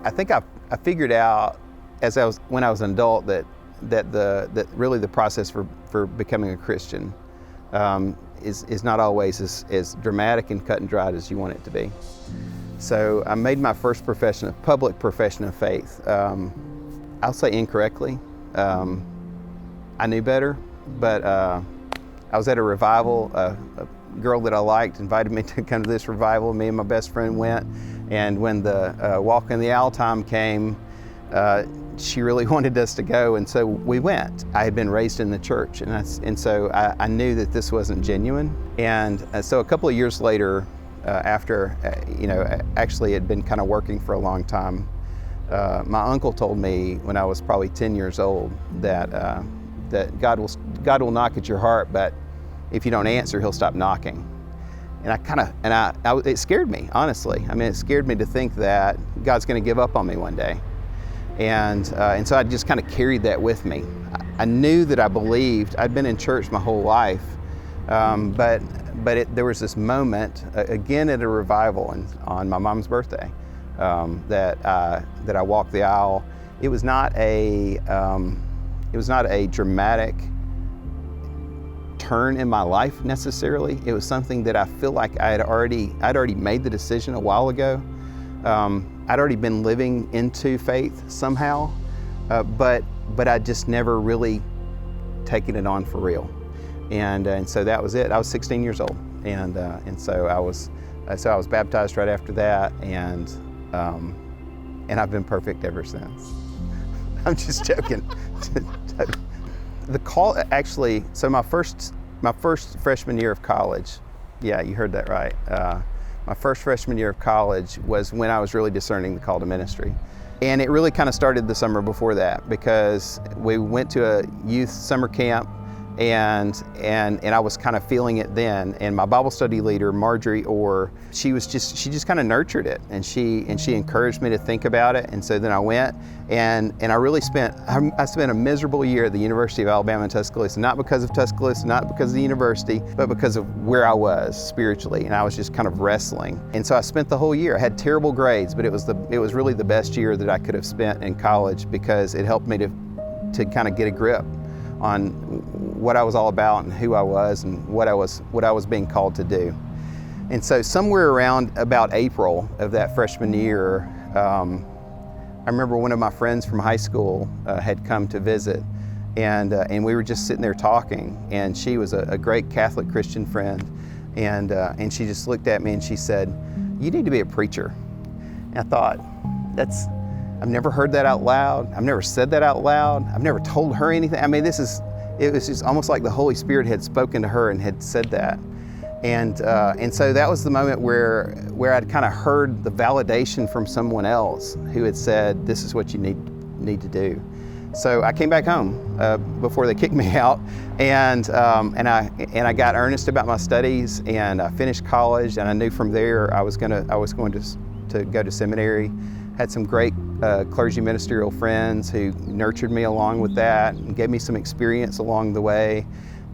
I think I figured out when I was an adult that really the process for becoming a Christian is not always as dramatic and cut and dried as you want it to be. So I made my first public profession of faith. I'll say incorrectly. I knew better, but I was at a revival. A girl that I liked invited me to come to this revival. Me and my best friend went, and when the walk in the aisle time came, she really wanted us to go, and so we went. I had been raised in the church, and so I knew that this wasn't genuine. And so a couple of years later, after actually had been kind of working for a long time, my uncle told me when I was probably 10 years old that God will knock at your heart, but if you don't answer, He'll stop knocking. And it scared me, honestly. I mean, it scared me to think that God's going to give up on me one day. And so I just kind of carried that with me. I knew that I believed. I'd been in church my whole life, but there was this moment, again at a revival on my mom's birthday, that I walked the aisle. It was not a dramatic turn in my life necessarily. It was something that I feel like I'd already made the decision a while ago. I'd already been living into faith somehow, but I just never really taken it on for real. And so that was it. I was 16 years old, and so I was baptized right after that, and I've been perfect ever since. I'm just joking. The call actually. So my first freshman year of college. Yeah, you heard that right. My first freshman year of college was when I was really discerning the call to ministry. And it really kind of started the summer before that, because we went to a youth summer camp, and I was kind of feeling it then. And my Bible study leader, Marjorie Orr, she just kind of nurtured it, and she encouraged me to think about it. And so then I went, and I really spent a miserable year at the University of Alabama in Tuscaloosa, not because of Tuscaloosa, not because of the university, but because of where I was spiritually, and I was just kind of wrestling. And so I spent the whole year. I had terrible grades, but it was really the best year that I could have spent in college, because it helped me to kind of get a grip on what I was all about and who I was and what I was being called to do. And so somewhere around about April of that freshman year, I remember one of my friends from high school had come to visit, and we were just sitting there talking, and she was a great Catholic Christian friend, and she just looked at me and she said, "You need to be a preacher." And I thought, I've never heard that out loud. I've never said that out loud. I've never told her anything. I mean, it was just almost like the Holy Spirit had spoken to her and had said that. And so that was the moment where I'd kind of heard the validation from someone else who had said, "This is what you need to do." So I came back home before they kicked me out, and I got earnest about my studies, and I finished college, and I knew from there I was going to go to seminary. Had some great clergy ministerial friends who nurtured me along with that and gave me some experience along the way.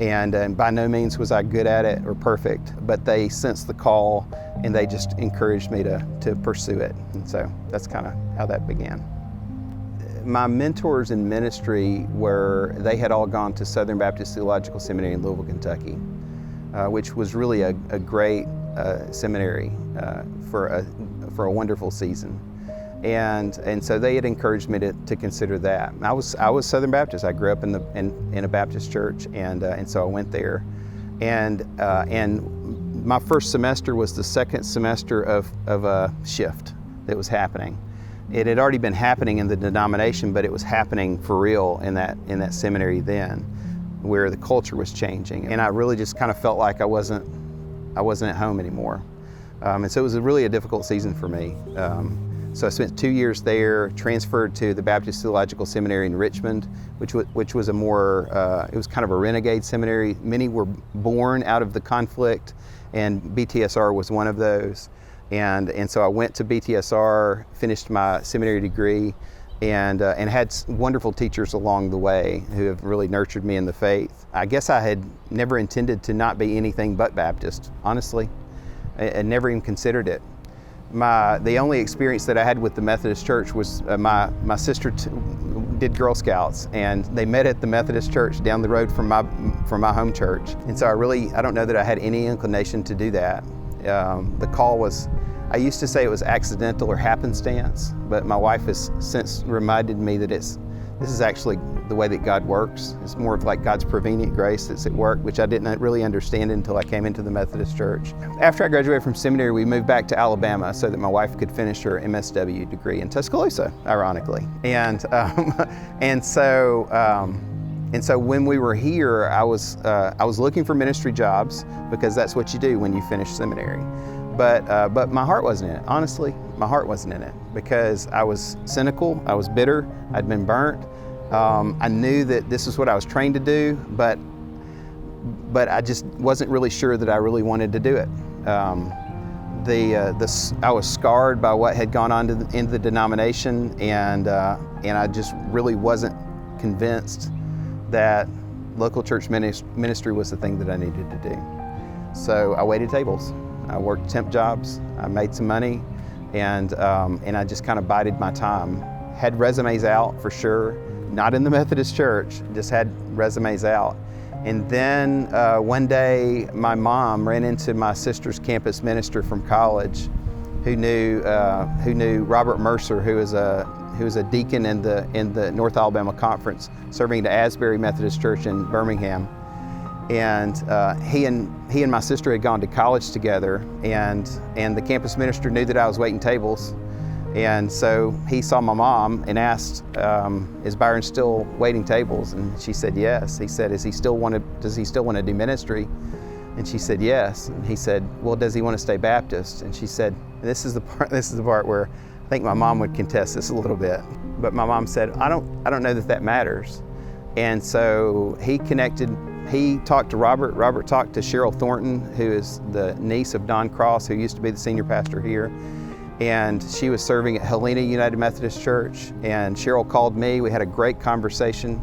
And by no means was I good at it or perfect, but they sensed the call and they just encouraged me to pursue it. And so that's kind of how that began. My mentors in ministry they had all gone to Southern Baptist Theological Seminary in Louisville, Kentucky, which was really a great seminary for a wonderful season. And so they had encouraged me to consider that. I was Southern Baptist. I grew up in a Baptist church, and so I went there, and my first semester was the second semester of a shift that was happening. It had already been happening in the denomination, but it was happening for real in that seminary then, where the culture was changing, and I really just kind of felt like I wasn't at home anymore, and so it was really a difficult season for me. So I spent 2 years there, transferred to the Baptist Theological Seminary in Richmond, which was a more, it was kind of a renegade seminary. Many were born out of the conflict, and BTSR was one of those. And so I went to BTSR, finished my seminary degree, and had wonderful teachers along the way who have really nurtured me in the faith. I guess I had never intended to not be anything but Baptist, honestly. I never even considered it. The only experience that I had with the Methodist Church was my sister did Girl Scouts, and they met at the Methodist Church down the road from my home church. And so I don't know that I had any inclination to do that. The call was, I used to say it was accidental or happenstance, but my wife has since reminded me that this is actually the way that God works. It's more of like God's prevenient grace that's at work, which I didn't really understand until I came into the Methodist Church. After I graduated from seminary, we moved back to Alabama so that my wife could finish her MSW degree in Tuscaloosa, ironically. And so when we were here, I was looking for ministry jobs because that's what you do when you finish seminary. But my heart wasn't in it. Honestly, my heart wasn't in it because I was cynical, I was bitter, I'd been burnt. I knew that this is what I was trained to do, but I just wasn't really sure that I really wanted to do it. I was scarred by what had gone on in the denomination, and I just really wasn't convinced that local church ministry was the thing that I needed to do. So I waited tables. I worked temp jobs, I made some money, and I just kind of bided my time. Had resumes out for sure, not in the Methodist Church, just had resumes out. And then one day my mom ran into my sister's campus minister from college who knew Robert Mercer, who was a deacon in the North Alabama Conference, serving at Asbury Methodist Church in Birmingham. And he and my sister had gone to college together, and the campus minister knew that I was waiting tables. And so he saw my mom and asked, is Byron still waiting tables? And she said yes. He said, does he still want to do ministry? And she said yes. And he said, well, does he want to stay Baptist? And she said, this is the part where I think my mom would contest this a little bit. But my mom said, I don't know that matters. And so he talked to Robert. Robert talked to Cheryl Thornton, who is the niece of Don Cross, who used to be the senior pastor here. And she was serving at Helena United Methodist Church. And Cheryl called me. We had a great conversation.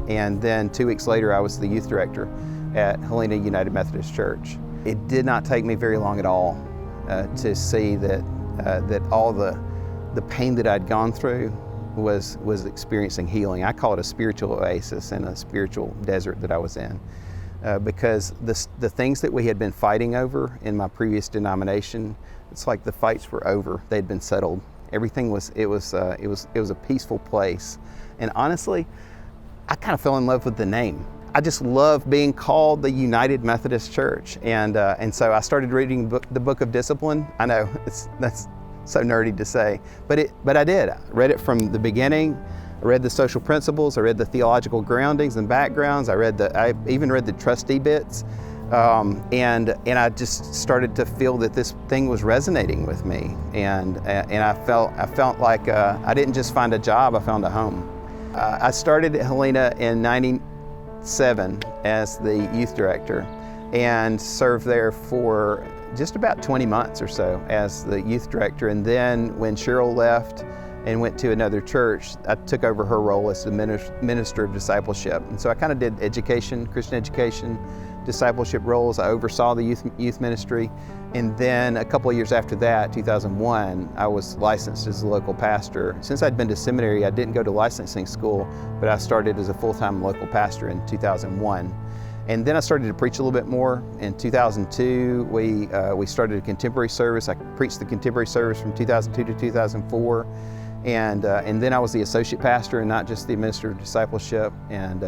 And then 2 weeks later, I was the youth director at Helena United Methodist Church. It did not take me very long at all to see that all the pain that I'd gone through was experiencing healing. I call it a spiritual oasis in a spiritual desert that I was in, because the things that we had been fighting over in my previous denomination, it's like the fights were over. They'd been settled. Everything was a peaceful place. And honestly, I kind of fell in love with the name. I just love being called the United Methodist Church, and so I started reading the Book of Discipline. I know that's so nerdy to say, but I did. I read it from the beginning. I read the social principles. I read the theological groundings and backgrounds. I even read the trustee bits, and I just started to feel that this thing was resonating with me, and I felt like I didn't just find a job. I found a home. I started at Helena in '97 as the youth director, and served there for just about 20 months or so as the youth director. And then when Cheryl left and went to another church, I took over her role as the minister of discipleship. And so I kind of did education, Christian education, discipleship roles. I oversaw the youth ministry. And then a couple of years after that, 2001, I was licensed as a local pastor. Since I'd been to seminary, I didn't go to licensing school, but I started as a full-time local pastor in 2001. And then I started to preach a little bit more. In 2002, we started a contemporary service. I preached the contemporary service from 2002 to 2004. And then I was the associate pastor and not just the minister of discipleship. And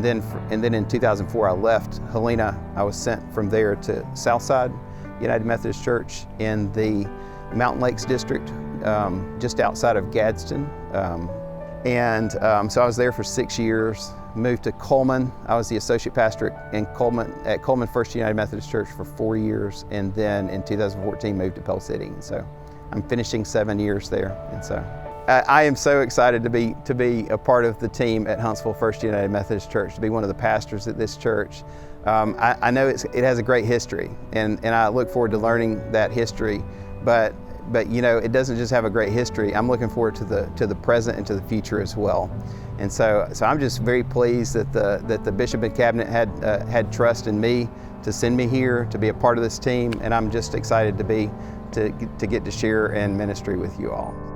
then in 2004, I left Helena. I was sent from there to Southside United Methodist Church in the Mountain Lakes District, just outside of Gadsden. So I was there for 6 years. Moved to Coleman. I was the associate pastor at Coleman First United Methodist Church for 4 years, and then in 2014 moved to Pell City. And so I'm finishing 7 years there. And so I am so excited to be a part of the team at Huntsville First United Methodist Church, to be one of the pastors at this church. I know it has a great history, and I look forward to learning that history. But you know, it doesn't just have a great history. I'm looking forward to the present and to the future as well. And so I'm just very pleased that the bishop and cabinet had trust in me to send me here to be a part of this team, and I'm just excited to to get to share in ministry with you all.